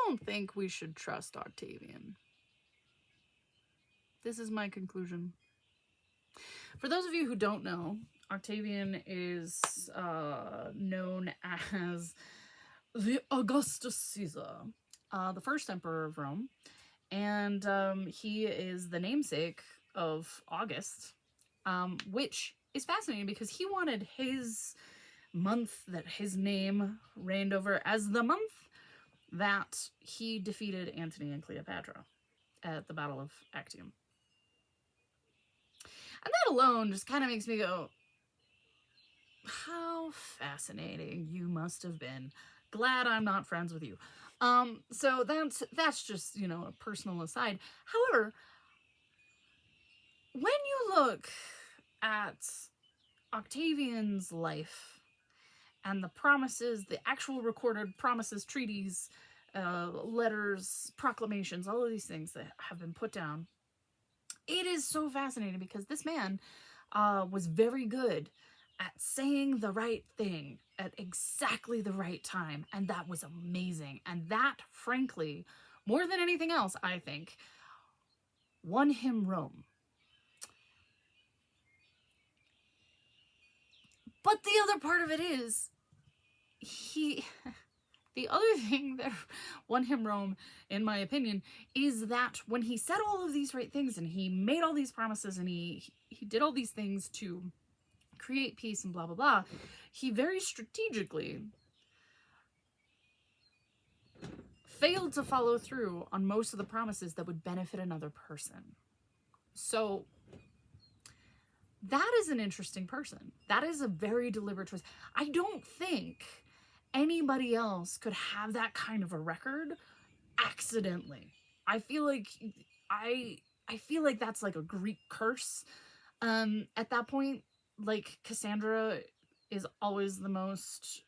don't think we should trust Octavian. This is my conclusion. For those of you who don't know, Octavian is known as the Augustus Caesar, the first emperor of Rome, and he is the namesake of August, which is fascinating because he wanted his month that his name reigned over as the month that he defeated Antony and Cleopatra at the Battle of Actium. And that alone just kind of makes me go, how fascinating you must have been. Glad I'm not friends with you. So that's just, you know, a personal aside. However, when you look at Octavian's life and the promises, the actual recorded promises, treaties, letters, proclamations, all of these things that have been put down, it is so fascinating because this man was very good at saying the right thing at exactly the right time, and that was amazing. And that, frankly, more than anything else, I think, won him Rome. But the other part of it is, the other thing that won him Rome, in my opinion, is that when he said all of these right things and he made all these promises and he did all these things to create peace and blah, blah, blah, he very strategically failed to follow through on most of the promises that would benefit another person. So that is an interesting person. That is a very deliberate choice. I don't think anybody else could have that kind of a record accidentally. I feel like that's like a Greek curse. At that point, like, Cassandra is always the most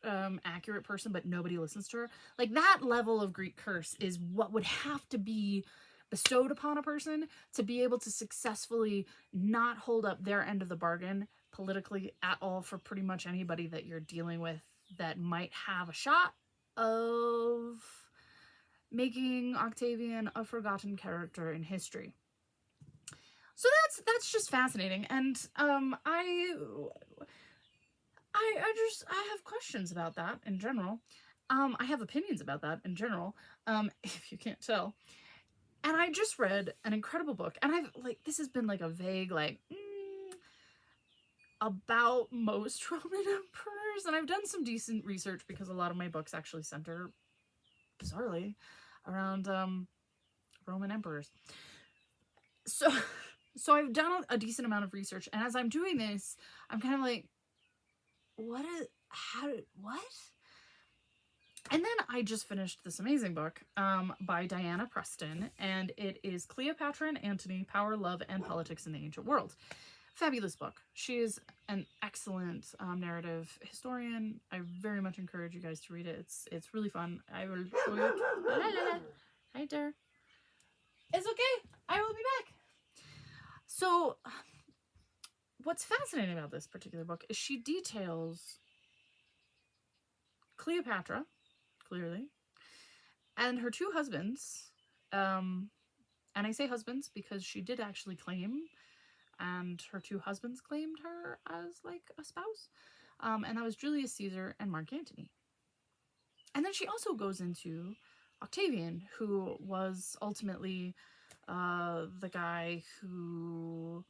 accurate person, but nobody listens to her. Like, that level of Greek curse is what would have to be bestowed upon a person to be able to successfully not hold up their end of the bargain politically at all for pretty much anybody that you're dealing with that might have a shot of making Octavian a forgotten character in history. So that's just fascinating, and I have questions about that in general. I have opinions about that in general, if you can't tell. And I just read an incredible book, and this has been like a vague, about most Roman emperors, and I've done some decent research because a lot of my books actually center, bizarrely, around Roman emperors. So I've done a decent amount of research, and as I'm doing this, I'm kind of like, what? And then I just finished this amazing book by Diana Preston, and it is Cleopatra and Antony, Power, Love, and Politics in the Ancient World. Fabulous book. She is an excellent narrative historian. I very much encourage you guys to read it. It's really fun. I will show you. La, la, la. Hi there. It's okay. I will be back. So, what's fascinating about this particular book is she details Cleopatra, clearly, and her two husbands. And I say husbands because she did actually claim, and her two husbands claimed her as like a spouse. And that was Julius Caesar and Mark Antony. And then she also goes into Octavian, who was ultimately the guy who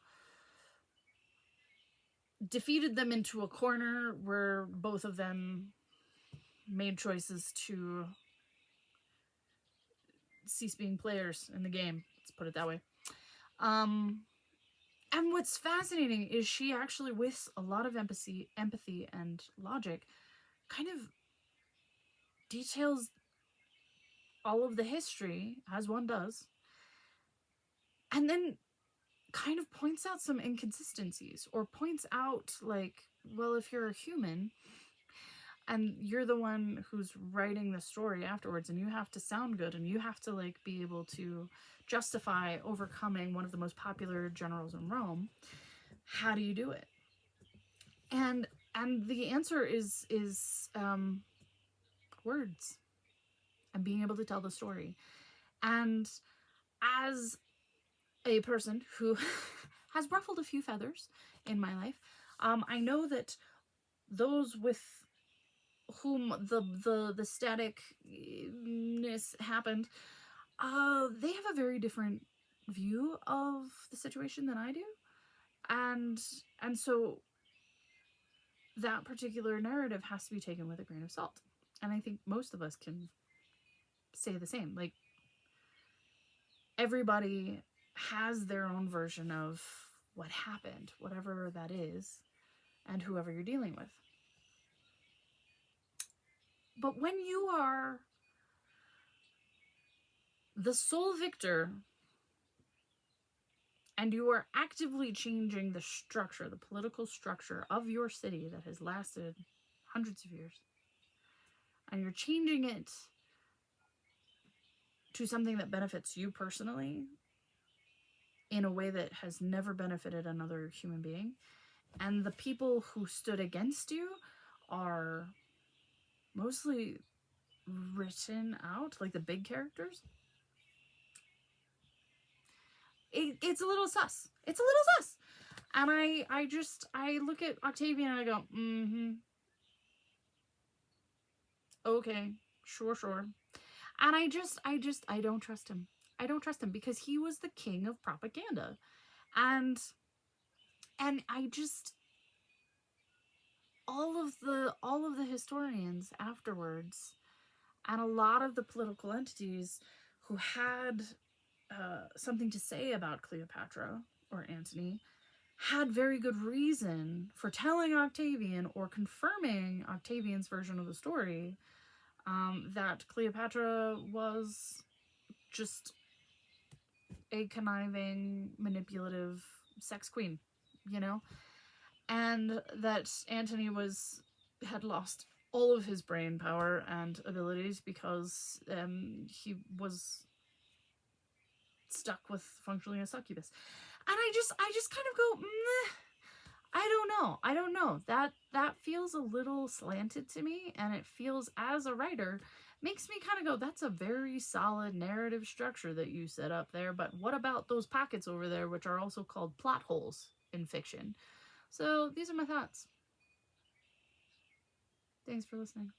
defeated them into a corner where both of them made choices to cease being players in the game. Let's put it that way. And what's fascinating is she actually, with a lot of empathy and logic, kind of details all of the history, as one does, and then kind of points out some inconsistencies, or points out, like, well, if you're a human and you're the one who's writing the story afterwards, and you have to sound good, and you have to, like, be able to justify overcoming one of the most popular generals in Rome, how do you do it? And the answer is words. and being able to tell the story. And as a person who has ruffled a few feathers in my life, I know that those with whom the staticness happened, they have a very different view of the situation than I do, and so that particular narrative has to be taken with a grain of salt. And I think most of us can say the same. Like, everybody has their own version of what happened, whatever that is, and whoever you're dealing with. But when you are the sole victor and you are actively changing the structure, the political structure of your city that has lasted hundreds of years, and you're changing it to something that benefits you personally in a way that has never benefited another human being, and the people who stood against you are mostly written out, like the big characters, it's a little sus. It's a little sus. And I look at Octavian and I go, okay, sure. And I don't trust him. I don't trust him because he was the king of propaganda. And I just, all of the historians afterwards, and a lot of the political entities who had something to say about Cleopatra or Antony, had very good reason for telling Octavian or confirming Octavian's version of the story, that Cleopatra was just a conniving, manipulative sex queen, you know? And that Antony had lost all of his brain power and abilities because he was stuck with functionally a succubus. And I just kind of go, I don't know. That feels a little slanted to me, and it feels, as a writer, makes me kind of go, that's a very solid narrative structure that you set up there, but what about those pockets over there, which are also called plot holes in fiction? So these are my thoughts. Thanks for listening.